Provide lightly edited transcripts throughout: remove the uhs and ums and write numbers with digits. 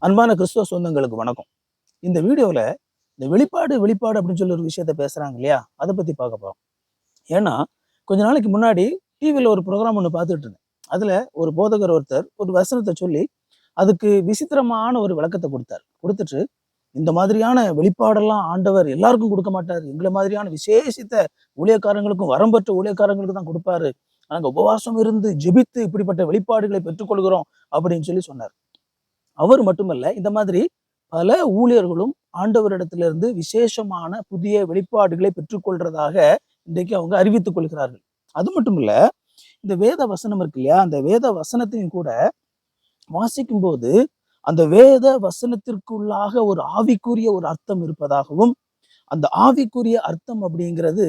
அன்பான கிறிஸ்துவ சொந்தங்களுக்கு வணக்கம். இந்த வீடியோல இந்த வெளிப்பாடு வெளிப்பாடு அப்படின்னு சொல்லி ஒரு விஷயத்த பேசுறாங்க இல்லையா? அதை பத்தி பார்க்க போறோம். ஏன்னா, கொஞ்ச நாளைக்கு முன்னாடி டிவில ஒரு ப்ரோகிராம் ஒண்ணு பார்த்துட்டு இருந்தேன். அதுல ஒரு போதகர் ஒருத்தர் ஒரு வசனத்த சொல்லி, அதுக்கு விசித்திரமான ஒரு விளக்கத்த குடுத்தார். குடுத்துட்டு, இந்த மாதிரியான வெளிப்பாடெல்லாம் ஆண்டவர் எல்லாருக்கும் குடுக்க மாட்டாரு. எங்கள மாதிரியான விசேஷித்த ஊழியக்காரங்களுக்கும், வரம் பெற்ற ஊழியக்காரங்களுக்கு தான் குடுப்பாரு. நாங்க உபவாசம் இருந்து ஜெபித்து இப்படிப்பட்ட வெளிப்பாடுகளை பெற்றுக்கொள்கிறோம் அப்படின்னு சொல்லி சொன்னார். அவர் மட்டுமல்ல, இந்த மாதிரி பல ஊழியர்களும் ஆண்டவரிடத்திலிருந்து விசேஷமான புதிய வெளிப்பாடுகளை பெற்றுக்கொள்றதாக இன்றைக்கு அவங்க அறிவித்துக் கொள்கிறார்கள். அது மட்டும் இல்ல, இந்த வேத வசனம் இருக்கு இல்லையா? அந்த வேத வசனத்தையும் கூட வாசிக்கும் போது அந்த வேத வசனத்திற்குள்ளாக ஒரு ஆவிக்குரிய ஒரு அர்த்தம் இருப்பதாகவும், அந்த ஆவிக்குரிய அர்த்தம் அப்படிங்கிறது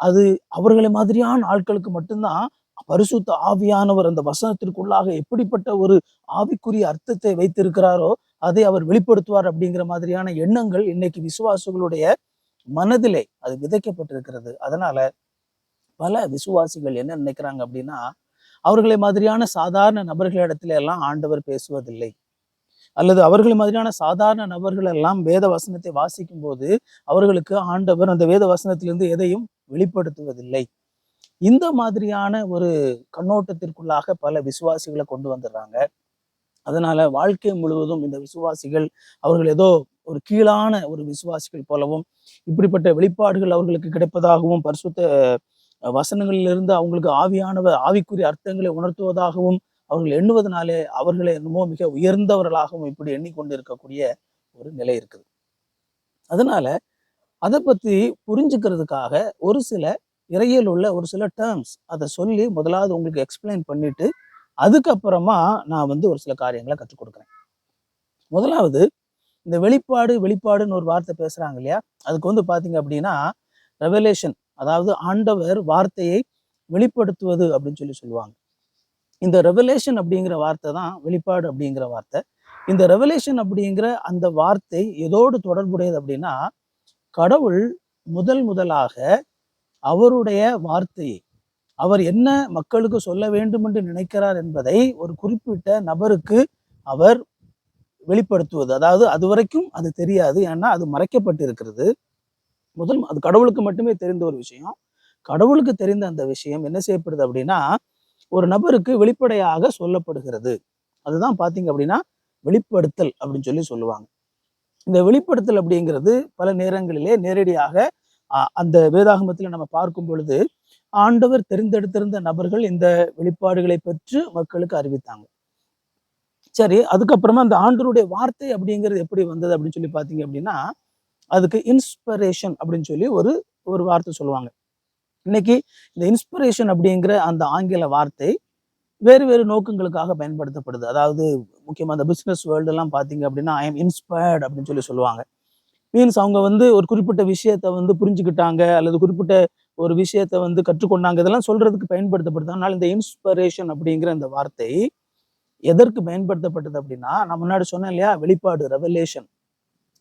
அது அவர்களை மாதிரியான ஆட்களுக்கு மட்டும்தான் பரிசுத்த ஆவியானவர் அந்த வசனத்திற்குள்ளாக எப்படிப்பட்ட ஒரு ஆவிக்குரிய அர்த்தத்தை வைத்திருக்கிறாரோ அதை அவர் வெளிப்படுத்துவார் அப்படிங்கிற மாதிரியான எண்ணங்கள் இன்னைக்கு விசுவாசிகளுடைய மனதிலே அது விதைக்கப்பட்டிருக்கிறது. அதனால பல விசுவாசிகள் என்ன நினைக்கிறாங்க அப்படின்னா, அவர்களை மாதிரியான சாதாரண நபர்களிடத்துல எல்லாம் ஆண்டவர் பேசுவதில்லை, அல்லது அவர்களை மாதிரியான சாதாரண நபர்கள் எல்லாம் வேத வசனத்தை வாசிக்கும் போது அவர்களுக்கு ஆண்டவர் அந்த வேத வசனத்திலிருந்து எதையும் வெளிப்படுத்துவதில்லை. இந்த மாதிரியான ஒரு கண்ணோட்டத்திற்குள்ளாக பல விசுவாசிகளை கொண்டு வந்துடுறாங்க. அதனால வாழ்க்கை முழுவதும் இந்த விசுவாசிகள் அவர்கள் ஏதோ ஒரு கீழான ஒரு விசுவாசிகள் போலவும், இப்படிப்பட்ட வெளிப்பாடுகள் அவர்களுக்கு கிடைப்பதாகவும், பரிசுத்த வசனங்களிலிருந்து அவங்களுக்கு ஆவிக்குரிய அர்த்தங்களை உணர்த்துவதாகவும் அவர்கள் எண்ணுவதனாலே அவர்களை என்னமோ மிக உயர்ந்தவர்களாகவும் இப்படி எண்ணிக்கொண்டு இருக்கக்கூடிய ஒரு நிலை இருக்குது. அதனால அதை பத்தி புரிஞ்சுக்கிறதுக்காக ஒரு சில இறையியல் உள்ள ஒரு சில டேர்ம்ஸ் அதை சொல்லி முதலாவது உங்களுக்கு எக்ஸ்பிளைன் பண்ணிட்டு, அதுக்கப்புறமா நான் ஒரு சில காரியங்களை கற்றுக் கொடுக்குறேன். முதலாவது, இந்த வெளிப்பாடு வெளிப்பாடுன்னு ஒரு வார்த்தை பேசுறாங்க இல்லையா? அதுக்கு பாத்தீங்க அப்படின்னா ரெவலேஷன், அதாவது ஆண்டவர் வார்த்தையை வெளிப்படுத்துவது அப்படின்னு சொல்லி சொல்லுவாங்க. இந்த ரெவலேஷன் அப்படிங்கிற வார்த்தை தான் வெளிப்பாடு அப்படிங்கிற வார்த்தை. இந்த ரெவலேஷன் அப்படிங்கிற அந்த வார்த்தை எதோடு தொடர்புடையது அப்படின்னா, கடவுள் முதலாக அவருடைய வார்த்தையை அவர் என்ன மக்களுக்கு சொல்ல வேண்டும் என்று நினைக்கிறார் என்பதை ஒரு குறிப்பிட்ட நபருக்கு அவர் வெளிப்படுத்துவது. அதாவது அதுவரைக்கும் அது தெரியாது, ஏன்னா அது மறைக்கப்பட்டு இருக்கிறது. அது கடவுளுக்கு மட்டுமே தெரிந்த ஒரு விஷயம். கடவுளுக்கு தெரிந்த அந்த விஷயம் என்ன செய்யப்படுது அப்படின்னா, ஒரு நபருக்கு வெளிப்படையாக சொல்லப்படுகிறது. அதுதான் பாத்தீங்க அப்படின்னா வெளிப்படுத்தல் அப்படின்னு சொல்லி சொல்லுவாங்க. இந்த வெளிப்படுத்தல் அப்படிங்கிறது பல நேரங்களிலே நேரடியாக அந்த வேதாகமத்தில் நம்ம பார்க்கும் பொழுது ஆண்டவர் தெரிந்தெடுத்திருந்த நபர்கள் இந்த வெளிப்பாடுகளை பெற்று மக்களுக்கு அறிவித்தாங்க. சரி, அதுக்கப்புறமா அந்த ஆண்டவருடைய வார்த்தை அப்படிங்கிறது எப்படி வந்தது அப்படின்னு சொல்லி பாத்தீங்க அப்படின்னா, அதுக்கு இன்ஸ்பிரேஷன் அப்படின்னு சொல்லி ஒரு ஒரு வார்த்தை சொல்லுவாங்க. இன்னைக்கு இந்த இன்ஸ்பிரேஷன் அப்படிங்கிற அந்த ஆங்கில வார்த்தை வேறு வேறு நோக்கங்களுக்காக பயன்படுத்தப்படுது. அதாவது முக்கியமா அந்த பிசினஸ் வேர்ல்டு எல்லாம் பாத்தீங்க அப்படின்னா, ஐ எம் இன்ஸ்பயர்ட் அப்படின்னு சொல்லி சொல்லுவாங்க. மீன்ஸ் அவங்க ஒரு குறிப்பிட்ட விஷயத்த புரிஞ்சுக்கிட்டாங்க, அல்லது குறிப்பிட்ட ஒரு விஷயத்த கற்றுக்கொண்டாங்க, இதெல்லாம் சொல்றதுக்கு பயன்படுத்தப்படுது. ஆனால் இந்த இன்ஸ்பிரேஷன் அப்படிங்கிற அந்த வார்த்தை எதற்கு பயன்படுத்தப்பட்டது அப்படின்னா, நான் முன்னாடி சொன்னேன் இல்லையா, வெளிப்பாடு ரெவலேஷன்.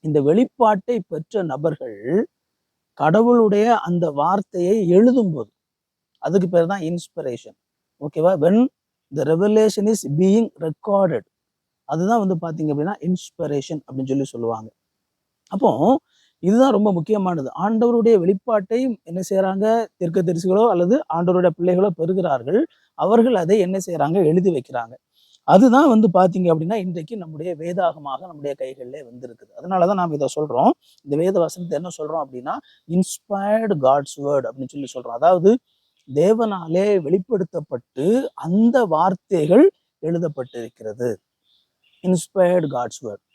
இந்த வெளிப்பாட்டை பெற்ற நபர்கள் கடவுளுடைய அந்த வார்த்தையை எழுதும்போது அதுக்கு பேர் தான் இன்ஸ்பிரேஷன். ஓகேவா? When the revelation is being recorded, அதுதான் பாத்தீங்க அப்படின்னா இன்ஸ்பிரேஷன் அப்படின்னு சொல்லி சொல்லுவாங்க. அப்போ இதுதான் ரொம்ப முக்கியமானது. ஆண்டவருடைய வெளிப்பாட்டை என்ன செய்யறாங்க? தீர்க்கதரிசிகளோ அல்லது ஆண்டவருடைய பிள்ளைகளோ பெறுகிறார்கள். அவர்கள் அதை என்ன செய்யறாங்க? எழுதி வைக்கிறாங்க. அதுதான் பாத்தீங்க அப்படின்னா இன்றைக்கு நம்முடைய வேதாகமாக நம்முடைய கைகளிலே வந்திருக்குது. அதனாலதான் நாம் இதை சொல்றோம். இந்த வேத வசனத்தை என்ன சொல்றோம் அப்படின்னா, இன்ஸ்பயர்டு காட்ஸ் வேர்ட் அப்படின்னு சொல்லி சொல்றோம். அதாவது தேவனாலே வெளிப்படுத்தப்பட்டு அந்த வார்த்தைகள் எழுதப்பட்டிருக்கிறது. Inspired God's word.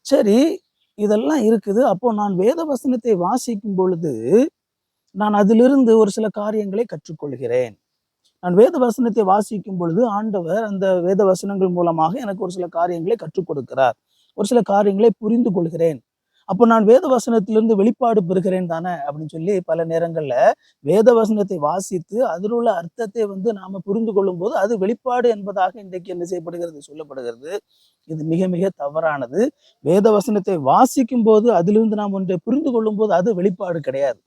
சரி, இதெல்லாம் இருக்குது. அப்போ நான் வேத வசனத்தை வாசிக்கும் பொழுது நான் அதிலிருந்து ஒரு சில காரியங்களை கற்றுக்கொள்கிறேன். நான் வேத வசனத்தை வாசிக்கும் பொழுது ஆண்டவர் அந்த வேத வசனங்கள் மூலமாக எனக்கு ஒரு சில காரியங்களை கற்றுக் கொடுக்கிறார். ஒரு சில காரியங்களை புரிந்து கொள்கிறேன். அப்போ நான் வேத வசனத்திலிருந்து வெளிப்பாடு பெறுகிறேன் தானே அப்படின்னு சொல்லி பல நேரங்கள்ல வேத வசனத்தை வாசித்து அதில் உள்ள அர்த்தத்தை நாம புரிந்து கொள்ளும் போது அது வெளிப்பாடு என்பதாக இன்றைக்கு என்ன செய்யப்படுகிறது? சொல்லப்படுகிறது. இது மிக மிக தவறானது. வேத வசனத்தை வாசிக்கும் போது அதிலிருந்து நாம் ஒன்றை புரிந்து கொள்ளும் போது அது வெளிப்பாடு கிடையாது.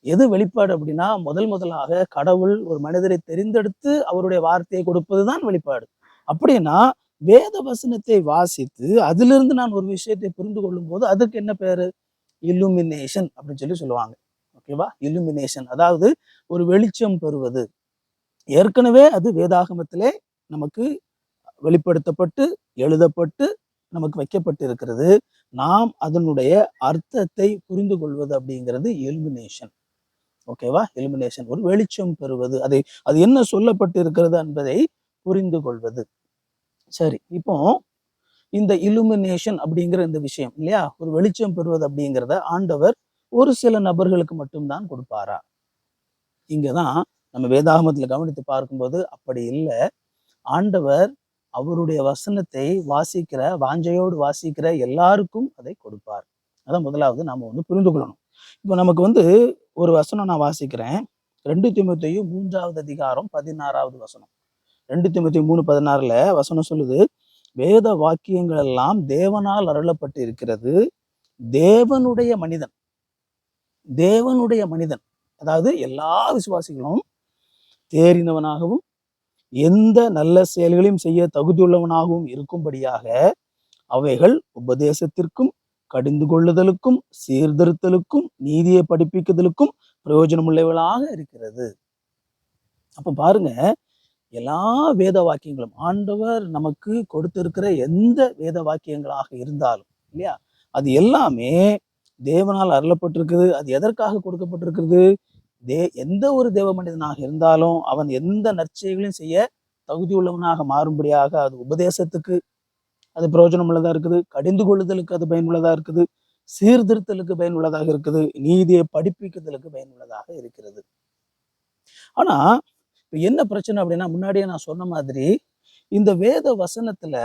எது வெளிப்பாடு அப்படின்னா, முதலாக கடவுள் ஒரு மனிதரை தெரிந்தெடுத்து அவருடைய வார்த்தையை கொடுப்பதுதான் வெளிப்பாடு. அப்படின்னா வேத வசனத்தை வாசித்து அதிலிருந்து நான் ஒரு விஷயத்தை புரிந்து கொள்ளும் போது அதுக்கு என்ன பேரு? இல்லுமினேஷன் அப்படின்னு சொல்லுவாங்க. ஓகேவா? இல்லுமினேஷன், அதாவது ஒரு வெளிச்சம் பெறுவது. ஏற்கனவே அது வேதாகமத்திலே நமக்கு வெளிப்படுத்தப்பட்டு எழுதப்பட்டு நமக்கு வைக்கப்பட்டு இருக்கிறது. நாம் அதனுடைய அர்த்தத்தை புரிந்து கொள்வது அப்படிங்கிறது எலிமினேஷன். ஓகேவா? எலிமினேஷன், ஒரு வெளிச்சம் பெறுவது, அது என்ன சொல்லப்பட்டு இருக்கிறது என்பதை புரிந்து கொள்வது. சரி, இப்போ இந்த இல்லுமினேஷன் அப்படிங்கிற இந்த விஷயம் இல்லையா, ஒரு வெளிச்சம் பெறுவது அப்படிங்கிறத ஆண்டவர் ஒரு சில நபர்களுக்கு மட்டும்தான் கொடுப்பாரா? இங்கதான் நம்ம வேதாகமத்துல கவனித்து பார்க்கும்போது அப்படி இல்லை. ஆண்டவர் அவருடைய வசனத்தை வாசிக்கிற, வாஞ்சையோடு வாசிக்கிற எல்லாருக்கும் அதை கொடுப்பார். அதான் முதலாவது நாம புரிந்து கொள்ளணும். இப்போ நமக்கு ஒரு வசனம் நான் வாசிக்கிறேன். 2 தீமோத்தேயு 3வது அதிகாரம் 16வது வசனம். 2 தீமோத்தேயு 3:16 வசனம் சொல்லுது, வேத வாக்கியங்கள் எல்லாம் தேவனால் அருளப்பட்டு இருக்கிறது. தேவனுடைய மனிதன், தேவனுடைய மனிதன், அதாவது எல்லா விசுவாசிகளும் தேறினவனாகவும் எந்த நல்ல செயல்களையும் செய்ய தகுதியுள்ளவனாகவும் இருக்கும்படியாக அவைகள் உபதேசத்திற்கும், கடிந்து கொள்ளுதலுக்கும், சீர்திருத்தலுக்கும், நீதியை படிப்பிக்குதலுக்கும் பிரயோஜனமுள்ளவர்களாக இருக்கிறது. அப்ப பாருங்க, எல்லா வேத வாக்கியங்களும் ஆண்டவர் நமக்கு கொடுத்திருக்கிற எந்த வேத வாக்கியங்களாக இருந்தாலும் இல்லையா, அது எல்லாமே தேவனால் அருளப்பட்டிருக்குது. அது எதற்காக கொடுக்கப்பட்டிருக்கிறது? எந்த ஒரு தேவ மனிதனாக இருந்தாலும் அவன் எந்த நற்செய்களையும் செய்ய தகுதி உள்ளவனாக மாறும்படியாக அது உபதேசத்துக்கு அது பிரயோஜனம் உள்ளதா இருக்குது, கடிந்து கொள்ளுதலுக்கு அது பயனுள்ளதா இருக்குது, சீர்திருத்தலுக்கு பயனுள்ளதாக இருக்குது, நீதியை படிப்பிக்குதலுக்கு பயனுள்ளதாக இருக்கிறது. ஆனா இப்ப என்ன பிரச்சனை அப்படின்னா, முன்னாடியே நான் சொன்ன மாதிரி இந்த வேத வசனத்துல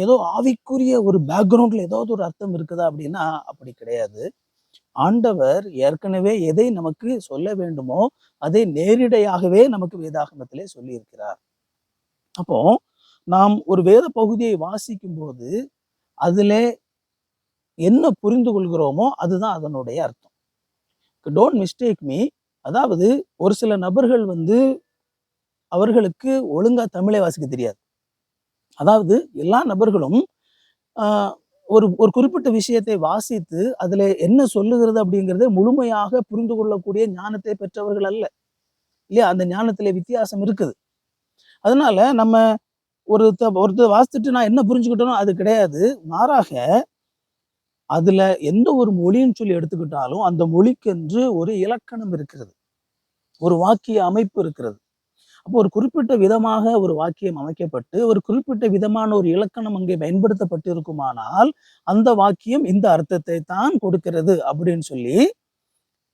ஏதோ ஆவிக்குரிய ஒரு பேக்ரவுண்ட்ல ஏதாவது ஒரு அர்த்தம் இருக்குதா அப்படின்னா அப்படி கிடையாது. ஆண்டவர் ஏற்கனவே எதை நமக்கு சொல்ல வேண்டுமோ அதை நேரிடையாகவே நமக்கு வேதாகமத்திலே சொல்லி இருக்கிறார். அப்போ நாம் ஒரு வேத பகுதியை வாசிக்கும் போது அதுல என்ன புரிந்து கொள்கிறோமோ அதுதான் அதனுடைய அர்த்தம். Don't mistake me. அதாவது ஒரு சில நபர்கள் அவர்களுக்கு ஒழுங்கா தமிழை வாசிக்க தெரியாது. அதாவது எல்லா நபர்களும் ஒரு ஒரு குறிப்பிட்ட விஷயத்தை வாசித்து அதுல என்ன சொல்லுகிறது அப்படிங்கிறத முழுமையாக புரிந்து கொள்ளக்கூடிய ஞானத்தை பெற்றவர்கள் அல்ல இல்லையா. அந்த ஞானத்திலே வித்தியாசம் இருக்குது. அதனால நம்ம ஒருத்தர் வாசித்துட்டு நான் என்ன புரிஞ்சுக்கிட்டனோ அது கிடையாது. மாறாக அதுல எந்த ஒரு மொழின்னு சொல்லி எடுத்துக்கிட்டாலும் அந்த மொழிக்கென்று ஒரு இலக்கணம் இருக்கிறது, ஒரு வாக்கிய அமைப்பு இருக்கிறது. அப்போ ஒரு குறிப்பிட்ட விதமாக ஒரு வாக்கியம் அமைக்கப்பட்டு ஒரு குறிப்பிட்ட விதமான ஒரு இலக்கணம் அங்கே பயன்படுத்தப்பட்டு இருக்குமானால் அந்த வாக்கியம் இந்த அர்த்தத்தை தான் கொடுக்கிறது அப்படின்னு சொல்லி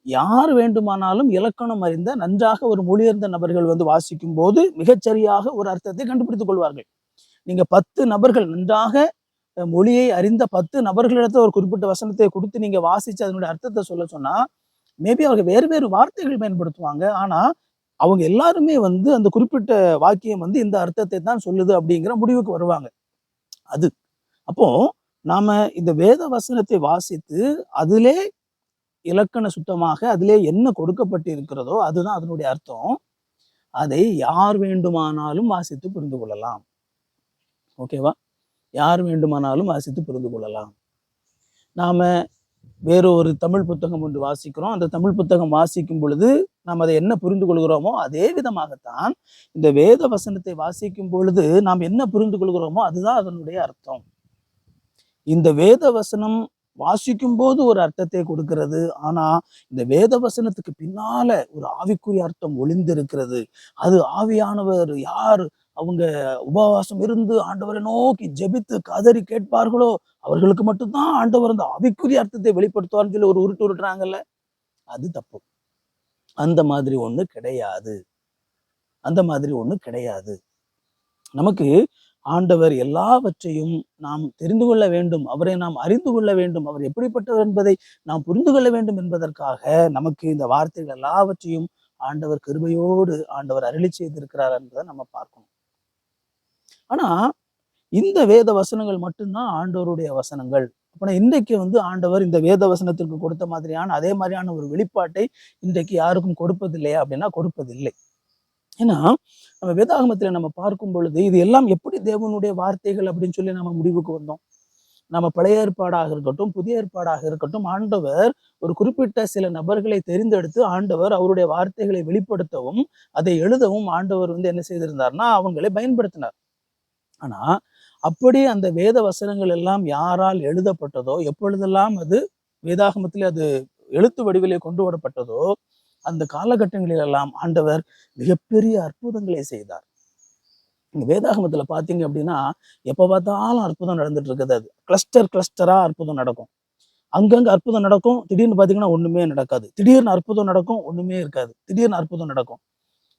யார் வேண்டுமானாலும் இலக்கணம் அறிந்த நன்றாக ஒரு மொழியர்ந்த நபர்கள் வாசிக்கும் போது மிகச்சரியாக ஒரு அர்த்தத்தை கண்டுபிடித்துக் கொள்வார்கள். நீங்க 10 நபர்கள் நன்றாக மொழியை அறிந்த 10 நபர்களிடத்துல ஒரு குறிப்பிட்ட வசனத்தை கொடுத்து நீங்க வாசிச்சு அதனுடைய அர்த்தத்தை சொல்ல சொன்னா மேபி அவங்க வேறு வேறு வார்த்தைகள் பயன்படுத்துவாங்க. ஆனா அவங்க எல்லாருமே அந்த குறிப்பிட்ட வாக்கியம் இந்த அர்த்தத்தை தான் சொல்லுது அப்படிங்கிற முடிவுக்கு வருவாங்க. அது அப்போ நாம இந்த வேத வசனத்தை வாசித்து அதிலே இலக்கண சுத்தமாக அதிலே என்ன கொடுக்கப்பட்டு இருக்கிறதோ அதுதான் அதனுடைய அர்த்தம். அதை யார் வேண்டுமானாலும் வாசித்து புரிந்து கொள்ளலாம். ஓகேவா? யார் வேண்டுமானாலும் வாசித்து புரிந்து கொள்ளலாம். நாம வேறு ஒரு தமிழ் புத்தகம் ஒன்று வாசிக்கிறோம். அந்த தமிழ் புத்தகம் வாசிக்கும் பொழுது நாம் அதை என்ன புரிந்து கொள்கிறோமோ அதே விதமாகத்தான் இந்த வேத வசனத்தை வாசிக்கும் பொழுது நாம் என்ன புரிந்து கொள்கிறோமோ அதுதான் அதனுடைய அர்த்தம். இந்த வேத வசனம் வாசிக்கும் போது ஒரு அர்த்தத்தை கொடுக்கிறது. ஆனா இந்த வேத வசனத்துக்கு பின்னால ஒரு ஆவிக்குரிய அர்த்தம் ஒளிந்திருக்கிறது. அது ஆவியானவர் யார் அவங்க உபவாசம் இருந்து ஆண்டவரை நோக்கி ஜெபித்து கதறி கேட்பார்களோ அவர்களுக்கு மட்டும்தான் ஆண்டவர் அந்த ஆவிக்குரிய அர்த்தத்தை வெளிப்படுத்துவார்னு சொல்லி ஒரு உருட்டு உருட்டுறாங்கல்ல, அது தப்பு. அந்த மாதிரி ஒண்ணு கிடையாது. அந்த மாதிரி ஒண்ணு கிடையாது. நமக்கு ஆண்டவர் எல்லாவற்றையும் நாம் தெரிந்து கொள்ள வேண்டும், அவரை நாம் அறிந்து கொள்ள வேண்டும், அவர் எப்படிப்பட்டவர் என்பதை நாம் புரிந்து கொள்ள வேண்டும் என்பதற்காக நமக்கு இந்த வார்த்தைகள் எல்லாவற்றையும் ஆண்டவர் கிருபையோடு ஆண்டவர் அருளி செய்திருக்கிறார் என்பதை நம்ம பார்க்கணும். ஆனா இந்த வேத வசனங்கள் மட்டும்தான் ஆண்டவருடைய வசனங்கள். அப்ப இன்றைக்கு ஆண்டவர் இந்த வேத வசனத்திற்கு கொடுத்த மாதிரியான அதே மாதிரியான ஒரு வெளிப்பாட்டை இன்றைக்கு யாருக்கும் கொடுப்பதில்லையா அப்படின்னா கொடுப்பதில்லை. ஏன்னா நம்ம வேதாகமத்துல நம்ம பார்க்கும் பொழுது இது எல்லாம் எப்படி தேவனுடைய வார்த்தைகள் அப்படின்னு சொல்லி நம்ம முடிவுக்கு வந்தோம். நம்ம பழைய ஏற்பாடாக இருக்கட்டும், புதிய ஏற்பாடாக இருக்கட்டும், ஆண்டவர் ஒரு குறிப்பிட்ட சில நபர்களை தெரிந்தெடுத்து ஆண்டவர் அவருடைய வார்த்தைகளை வெளிப்படுத்தவும் அதை எழுதவும் ஆண்டவர் என்ன செய்திருந்தார்னா அவங்களை பயன்படுத்தினார். ஆனா அப்படி அந்த வேத வசனங்கள் எல்லாம் யாரால் எழுதப்பட்டதோ, எப்பொழுதெல்லாம் அது வேதாகமத்தில் அது எழுத்து வடிவிலே கொண்டு வரப்பட்டதோ, அந்த காலகட்டங்களில் எல்லாம் ஆண்டவர் மிகப்பெரிய அற்புதங்களை செய்தார். நீங்க வேதாகமத்துல பாத்தீங்க அப்படின்னா எப்ப பார்த்தாலும் அற்புதம் நடந்துட்டு இருக்குது. அது கிளஸ்டரா அற்புதம் நடக்கும். அங்கங்க அற்புதம் நடக்கும். திடீர்னு பாத்தீங்கன்னா ஒண்ணுமே நடக்காது. திடீர்னு அற்புதம் நடக்கும். ஒண்ணுமே இருக்காது. திடீர்னு அற்புதம் நடக்கும்.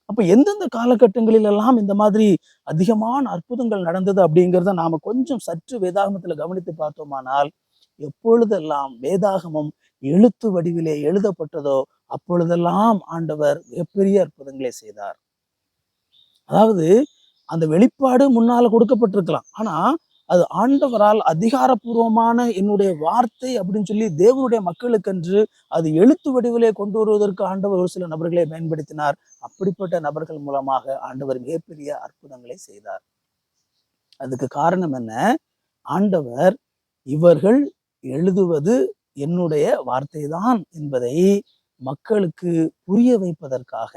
அப்ப எந்தெந்த காலகட்டங்களில் எல்லாம் இந்த மாதிரி அதிகமான அற்புதங்கள் நடந்தது அப்படிங்கிறத நாம கொஞ்சம் சற்று வேதாகமத்துல கவனித்து பார்த்தோமானால், எப்பொழுதெல்லாம் வேதாகமம் எழுத்து வடிவிலே எழுதப்பட்டதோ அப்பொழுதெல்லாம் ஆண்டவர் மிகப்பெரிய அற்புதங்களை செய்தார். அதாவது அந்த வெளிப்பாடு முன்னால கொடுக்கப்பட்டிருக்கலாம். ஆனா அது ஆண்டவரால் அதிகாரப்பூர்வமான என்னுடைய வார்த்தை அப்படின்னு சொல்லி தேவனுடைய மக்களுக்கென்று அது எழுத்து வடிவிலே கொண்டு வருவதற்கு ஆண்டவர் ஒரு சில நபர்களை பயன்படுத்தினார். அப்படிப்பட்ட நபர்கள் மூலமாக ஆண்டவர் மிகப்பெரிய அற்புதங்களை செய்தார். அதுக்கு காரணம் என்ன? ஆண்டவர் இவர்கள் எழுதுவது என்னுடைய வார்த்தை தான் என்பதை மக்களுக்கு புரிய வைப்பதற்காக,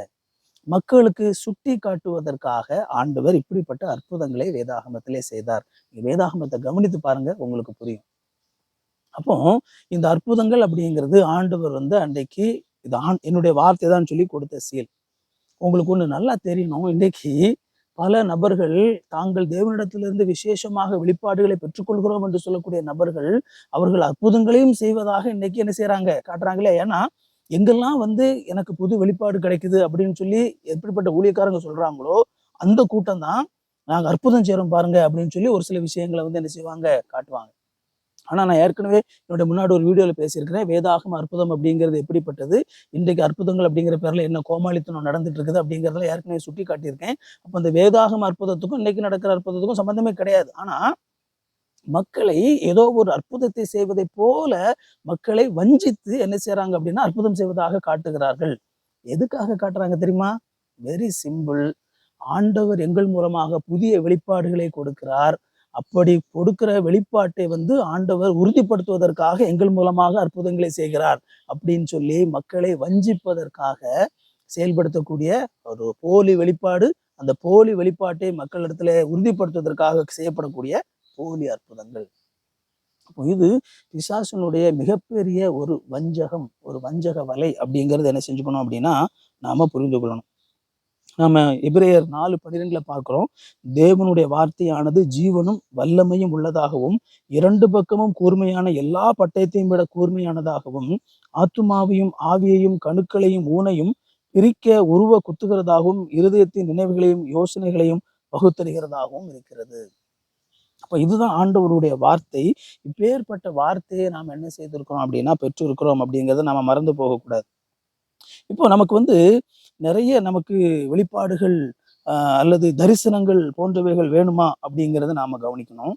மக்களுக்கு சுட்டி காட்டுவதற்காக ஆண்டவர் இப்படிப்பட்ட அற்புதங்களை வேதாகமத்திலே செய்தார். வேதாகமத்தை கவனித்து பாருங்க, உங்களுக்கு புரியும். அப்போ இந்த அற்புதங்கள் அப்படிங்கிறது ஆண்டவர் அன்றைக்கு இது என்னுடைய வார்த்தை தான் சொல்லி கொடுத்த சீல். உங்களுக்கு ஒண்ணு நல்லா தெரியணும். இன்றைக்கு பல நபர்கள் தாங்கள் தேவனிடத்திலிருந்து விசேஷமாக வெளிப்பாடுகளை பெற்றுக்கொள்கிறோம் என்று சொல்லக்கூடிய நபர்கள் அவர்கள் அற்புதங்களையும் செய்வதாக இன்னைக்கு என்ன செய்யறாங்க, காட்டுறாங்களே. ஏன்னா எங்கெல்லாம் எனக்கு புது வெளிப்பாடு கிடைக்குது அப்படின்னு சொல்லி எப்படிப்பட்ட ஊழியக்காரங்க சொல்றாங்களோ அந்த கூட்டம் தான் நாங்க அற்புதம் செய்யறோம் பாருங்க அப்படின்னு சொல்லி ஒரு சில விஷயங்களை என்ன செய்வாங்க, காட்டுவாங்க. ஆனா நான் ஏற்கனவே என்னுடைய முன்னாடி ஒரு வீடியோல பேசியிருக்கிறேன். வேதாகம அற்புதம் அப்படிங்கிறது எப்படிப்பட்டது, இன்றைக்கு அற்புதங்கள் அப்படிங்கிற பேர்ல என்ன கோமாளித்தனம் நடந்துட்டு இருக்குது அப்படிங்கிறதுல ஏற்கனவே சுட்டி காட்டியிருக்கேன். அப்ப அந்த வேதாகம அற்புதத்துக்கும் இன்னைக்கு நடக்கிற அற்புதத்துக்கும் சம்பந்தமே கிடையாது. ஆனா மக்களை ஏதோ ஒரு அற்புதத்தை செய்வதை போல மக்களை வஞ்சித்து என்ன செய்யறாங்க அப்படின்னா அற்புதம் செய்வதாக காட்டுகிறார்கள். எதுக்காக காட்டுறாங்க தெரியுமா? Very simple. ஆண்டவர் எங்கள் மூலமாக புதிய வெளிப்பாடுகளை கொடுக்கிறார். அப்படி கொடுக்கிற வெளிப்பாட்டை ஆண்டவர் உறுதிப்படுத்துவதற்காக எங்கள் மூலமாக அற்புதங்களை செய்கிறார் அப்படின்னு சொல்லி மக்களை வஞ்சிப்பதற்காக செயல்படுத்தக்கூடிய ஒரு போலி வெளிப்பாடு. அந்த போலி வெளிப்பாட்டை மக்களிடத்துல உறுதிப்படுத்துவதற்காக செய்யப்படக்கூடிய போலி அற்புதங்கள். அப்போ இது பிசாசனுடைய மிகப்பெரிய ஒரு வஞ்சகம், ஒரு வஞ்சக வலை அப்படிங்கிறது என்ன செஞ்சுக்கணும் அப்படின்னா நாம புரிந்து கொள்ளணும். நாம எபிரேயர் 4:12 பார்க்கிறோம். தேவனுடைய வார்த்தையானது ஜீவனும் வல்லமையும் உள்ளதாகவும் இரண்டு பக்கமும் கூர்மையான எல்லா பட்டயத்தையும் விட கூர்மையானதாகவும் ஆத்துமாவையும் ஆவியையும் கணுக்களையும் ஊனையும் பிரிக்க உருவ குத்துகிறதாகவும் இருதயத்தின் நினைவுகளையும் யோசனைகளையும் பகுத்தறிகிறதாகவும் இருக்கிறது. அப்ப இதுதான் ஆண்டவருடைய வார்த்தை. இப்பேற்பட்ட வார்த்தையை நாம் என்ன செய்திருக்கிறோம் அப்படின்னா பெற்றிருக்கிறோம் அப்படிங்கிறத நாம மறந்து போகக்கூடாது. இப்போ நமக்கு நிறைய நமக்கு வெளிப்பாடுகள் அல்லது தரிசனங்கள் போன்றவைகள் வேணுமா அப்படிங்கிறத நாம கவனிக்கணும்.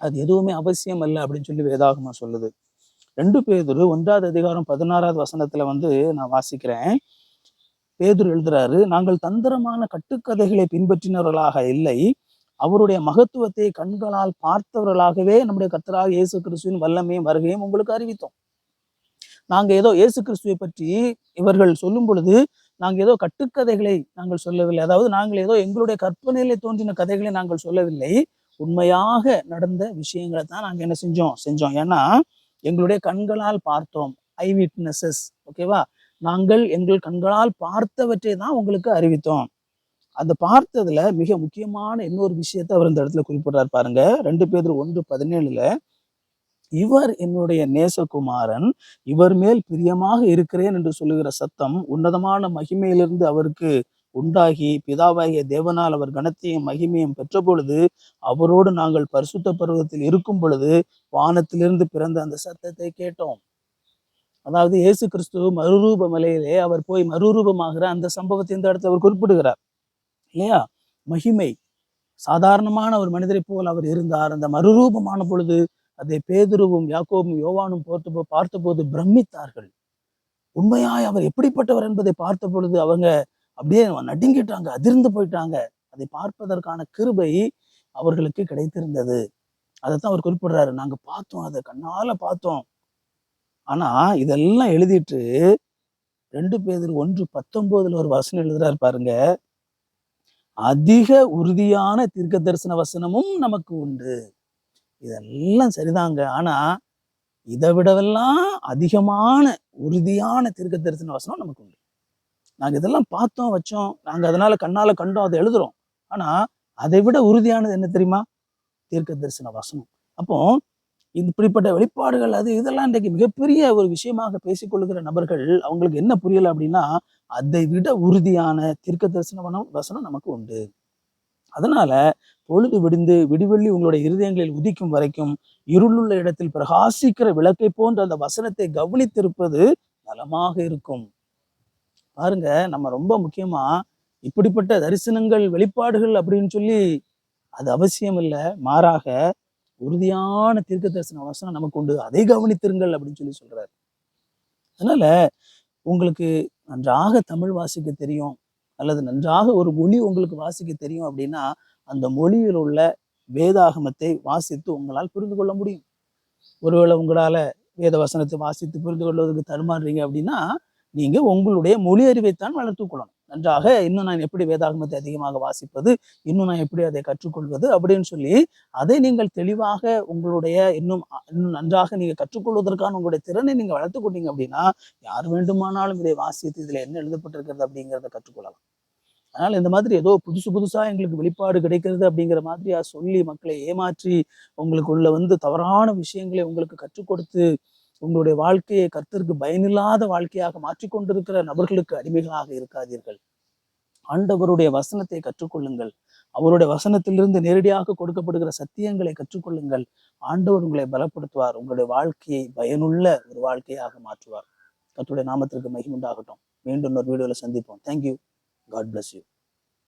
அது எதுவுமே அவசியம் அல்ல அப்படின்னு சொல்லி வேதாகமம் சொல்லுது. 2 பேதுரு 1வது அதிகாரம் 16வது வசனத்துல நான் வாசிக்கிறேன். பேதுரு எழுதுறாரு, நாங்கள் தந்திரமான கட்டுக்கதைகளை பின்பற்றினவர்களாக இல்லை, அவருடைய மகத்துவத்தை கண்களால் பார்த்தவர்களாகவே நம்முடைய கர்த்தராகிய இயேசு கிறிஸ்துவின் வல்லமையும் வருகையும் உங்களுக்கு அறிவித்தோம். நாங்க ஏதோ இயேசு கிறிஸ்துவை பற்றி இவர்கள் சொல்லும் பொழுது நாங்க ஏதோ கட்டுக்கதைகளை நாங்கள் சொல்லவில்லை. அதாவது நாங்கள் ஏதோ எங்களுடைய கற்பனையிலே தோன்றின கதைகளை நாங்கள் சொல்லவில்லை. உண்மையாக நடந்த விஷயங்களை தான் நாங்க என்ன செஞ்சோம். ஏன்னா எங்களுடைய கண்களால் பார்த்தோம். ஐ விட்னஸஸ். ஓகேவா? நாங்கள் எங்கள் கண்களால் பார்த்தவற்றை தான் உங்களுக்கு அறிவித்தோம். அந்த பார்த்ததுல மிக முக்கியமான இன்னொரு விஷயத்தை அவர் இந்த இடத்துல குறிப்பிடுறாரு பாருங்க. 2 பேதுரு 1:17 இவர் என்னுடைய நேசகுமாரன், இவர் மேல் பிரியமாக இருக்கிறேன் என்று சொல்லுகிற சத்தம் உன்னதமான மகிமையிலிருந்து அவருக்கு உண்டாகி பிதாவாகிய தேவனால் அவர் கனத்தையும் மகிமையும் பெற்ற பொழுது அவரோடு நாங்கள் பரிசுத்த பருவத்தில் இருக்கும் பொழுது வானத்திலிருந்து பிறந்த அந்த சத்தத்தை கேட்டோம். அதாவது இயேசு கிறிஸ்து மறுரூப மலையிலே அவர் போய் மறுரூபமாகிற அந்த சம்பவத்தை இந்த இடத்துல அவர் குறிப்பிடுகிறார் இல்லையா? மகிமை. சாதாரணமான ஒரு மனிதரை போல் அவர் இருந்தார். அந்த மறுரூபமான பொழுது அதை பேதுருவும் யாக்கோபும் யோவானும் பார்த்தபோது பிரமித்தார்கள். உண்மையாய் அவர் எப்படிப்பட்டவர் என்பதை பார்த்த பொழுது அவங்க அப்படியே நடுங்கிட்டாங்க, அதிர்ந்து போயிட்டாங்க. அதை பார்ப்பதற்கான கிருபை அவர்களுக்கு கிடைத்திருந்தது. அதைத்தான் அவர் குறிப்பிடுறாரு. நாங்க பார்த்தோம், அதை கண்ணால பார்த்தோம். ஆனா இதெல்லாம் எழுதிட்டு 2 பேதுரு 1:19 ஒரு வசனம் எழுதுறாரு பாருங்க. அதிக உறுதியான தீர்க்க தரிசன வசனமும் நமக்கு உண்டு. இதெல்லாம் சரிதாங்க. ஆனா இதை விடவெல்லாம் அதிகமான உறுதியான தீர்க்க தரிசன வசனம் நமக்கு உண்டு. நாங்க இதெல்லாம் பார்த்தோம், வச்சோம். நாங்க அதனால கண்ணால கண்டோம், அதை எழுதுறோம். ஆனா அதை விட உறுதியானது என்ன தெரியுமா? தீர்க்க தரிசன வசனம். அப்போ இப்படிப்பட்ட வெளிப்பாடுகள் அது இதெல்லாம் இன்றைக்கு மிகப்பெரிய ஒரு விஷயமாக பேசிக்கொள்ளுகிற நபர்கள், அவங்களுக்கு என்ன புரியல அப்படின்னா, அதை விட உறுதியான தீர்க்க தரிசன வசனம் நமக்கு உண்டு. அதனால பொழுது விடிந்து விடிவெள்ளி உங்களுடைய இருதயங்களில் உதிக்கும் வரைக்கும் இருளுள்ள இடத்தில் பிரகாசிக்கிற விளக்கை போன்ற அந்த வசனத்தை கவனித்திருப்பது நலமாக இருக்கும். பாருங்க, நம்ம ரொம்ப முக்கியமா இப்படிப்பட்ட தரிசனங்கள் வெளிப்பாடுகள் அப்படின்னு சொல்லி அது அவசியம் இல்லை. மாறாக உறுதியான தீர்க்க தரிசன வசனம் நமக்கு உண்டு, அதை கவனித்திருங்கள் அப்படின்னு சொல்லி சொல்றாரு. அதனால உங்களுக்கு நன்றாக தமிழ் வாசிக்க தெரியும் அல்லது நன்றாக ஒரு மொழி உங்களுக்கு வாசிக்க தெரியும் அப்படின்னா, அந்த மொழியில் உள்ள வேதாகமத்தை வாசித்து உங்களால் புரிந்து கொள்ள முடியும். ஒருவேளை உங்களால வேத வசனத்தை வாசித்து புரிந்து கொள்வதற்கு தடுமாறுறீங்க அப்படின்னா, நீங்க உங்களுடைய மொழி அறிவைத்தான் வளர்த்துக் கொள்ளணும். நன்றாக இன்னும் நான் எப்படி வேதாகமத்தை அதிகமாக வாசிப்பது, இன்னும் நான் எப்படி அதை கற்றுக்கொள்வது அப்படின்னு சொல்லி அதை நீங்கள் தெளிவாக உங்களுடைய இன்னும் நன்றாக நீங்க கற்றுக்கொள்வதற்கான உங்களுடைய திறனை நீங்க வளர்த்துக் கொண்டீங்க அப்படின்னா, யார் வேண்டுமானாலும் இதை வாசித்து இதுல என்ன எழுதப்பட்டிருக்கிறது அப்படிங்கிறத கற்றுக்கொள்ளலாம். அதனால இந்த மாதிரி ஏதோ புதுசு புதுசா எங்களுக்கு வெளிப்பாடு கிடைக்கிறது அப்படிங்கிற மாதிரியா சொல்லி மக்களை ஏமாற்றி உங்களுக்கு தவறான விஷயங்களை உங்களுக்கு கற்றுக் கொடுத்து உங்களுடைய வாழ்க்கையை கர்த்தருக்கு பயனில்லாத வாழ்க்கையாக மாற்றிக்கொண்டிருக்கிற நபர்களுக்கு அடிமைகளாக இருக்காதீர்கள். ஆண்டவருடைய வசனத்தை கற்றுக்கொள்ளுங்கள். அவருடைய வசனத்திலிருந்து நேரடியாக கொடுக்கப்படுகிற சத்தியங்களை கற்றுக்கொள்ளுங்கள். ஆண்டவர் உங்களை பலப்படுத்துவார். உங்களுடைய வாழ்க்கையை பயனுள்ள ஒரு வாழ்க்கையாக மாற்றுவார். கர்த்தருடைய நாமத்திற்கு மகிமை உண்டாகட்டும். மீண்டும் ஒரு வீடியோல சந்திப்போம். தேங்க்யூ. God bless you.